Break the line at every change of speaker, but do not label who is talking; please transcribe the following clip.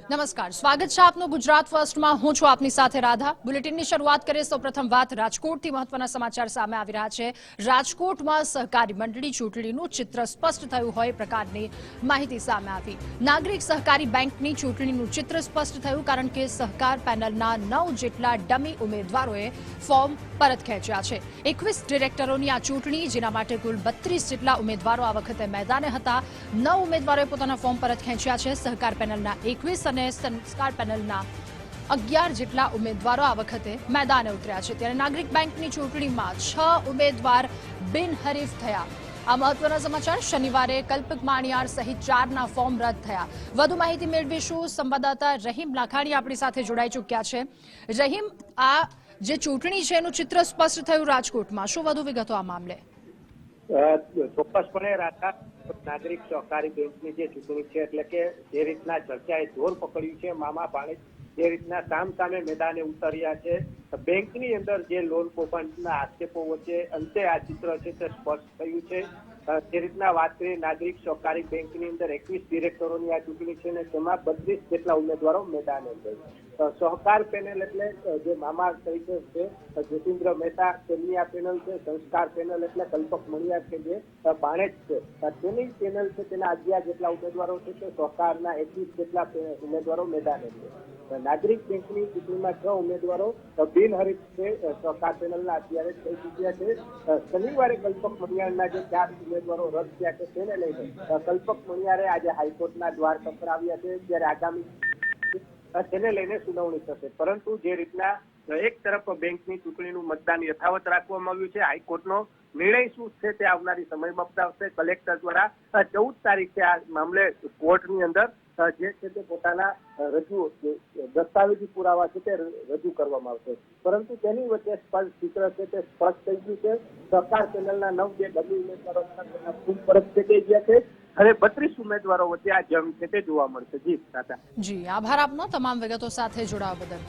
નમસ્કાર, સ્વાગત છે આપનું ગુજરાત ફર્સ્ટમાં। હું છું આપની સાથે રાધા। બુલેટિનની શરૂઆત કરીએ સૌપ્રથમ વાત રાજકોટથી મહત્વના સમાચાર સામે આવી રહ્યા છે। રાજકોટમાં સહકારી મંડળી ચૂંટણીનું ચિત્ર સ્પષ્ટ થયું હોય પ્રકારની માહિતી સામે આવી। નાગરિક સહકારી બેંકની ચૂંટણીનું ચિત્ર સ્પષ્ટ થયું કારણ કે સહકાર પેનલના 9 જેટલા ડમી ઉમેદવારોએ ફોર્મ પરત ખેંચ્યા છે। 21 ડિરેક્ટરોની આ ચૂંટણી, જેના માટે કુલ 32 જેટલા ઉમેદવારો આ વખતે મેદાને હતા। 9 ઉમેદવારોએ પોતાના ફોર્મ પરત ખેંચ્યા છે। સહકાર પેનલના 21 અને સંસ્કાર પેનલના 11 જેટલા ઉમેદવારો આ વખતે મેદાને ઉતર્યા છે। ત્યારે નાગરિક બેંકની ચૂંટણીમાં 6 ઉમેદવાર બિનહરીફ થયા। આ મહત્વના સમાચાર। શનિવારે કલ્પક માણિયાર સહિત 4ના ફોર્મ રદ થયા। વધુ માહિતી મેળવીશું। સંવાદદાતા રહીમ લાખાણી આપણી સાથે જોડાઈ ચૂક્યા છે। રહીમ, આ જે ચૂંટણી છે એનું ચિત્ર સ્પષ્ટ થયું રાજકોટમાં, શું વધુ વિગતો આ મામલે?
ચોક્કસપણે નાગરિક સહકારી બેંકની જે ચૂંટણી છે, એટલે કે જે રીતના ચર્ચાએ જોર પકડ્યું છે, મામા ભાણેજ જે રીતના સામે મેદાને ઉતર્યા છે, બેંકની અંદર જે લોન કૌભાંડના આક્ષેપો વચ્ચે અંતે આ ચિત્ર છે તે સ્પષ્ટ થયું છે। જે રીતના વાત કરીએ નાગરિક સહકારી બેંકની અંદર 21 ડિરેક્ટરોની આ ચૂંટણી છે ને તેમાં 32 જેટલા ઉમેદવારો મેદાને છે। સહકાર પેનલ એટલે જે મામા તરીકે છે જ્યોતિન્દ્ર મહેતા, તેમની આ પેનલ છે। સંસ્કાર પેનલ એટલે કલ્પક મણિયાર કે જે ભાણેજ છે, તેની પેનલ છે, તેના 11 જેટલા ઉમેદવારો છે, તે સહકારના 21 જેટલા ઉમેદવારો મેદાને છે। નાગરિક બેંકની ચૂંટણીમાં 6 ઉમેદવારો બિનહરીફ છે, સહકાર પેનલના અત્યારે થઈ ચૂક્યા છે। શનિવારે કલ્પક મણિયારના જે 4 ઉમેદવારો રદ થયા છે તેને લઈને કલ્પક મણિયારે આજે હાઈકોર્ટના દ્વાર ખખડાવ્યા છે, ત્યારે આગામી તેને લઈને સુનાવણી થશે। પરંતુ જે રીતના એક તરફ બેંકની ચૂંટણીનું મતદાન યથાવત રાખવામાં આવ્યું છે, હાઈકોર્ટનો નિર્ણય શું છે તે આવનારી સમયમાં બતાવશે। કલેક્ટર દ્વારા 14 તારીખે આ મામલે કોર્ટની અંદર જે છે તે પોતાના દસ્તાવેજી પુરાવા છે તે રજૂ કરવામાં આવશે। પરંતુ તેની વચ્ચે સ્પષ્ટ ચિત્ર છે તે સ્પષ્ટ થઈ ગયું છે। સહકાર પેનલના 9 જે ડમી ઉમેદવારો ફોર્મ પરત ખેંચાઈ ગયા છે। હવે 32 ઉમેદવારો વચ્ચે આ જંગ છે તે જોવા મળશે। જી દાદા।
જી, આભાર આપનો તમામ વિગતો સાથે જોડાવા બદલ।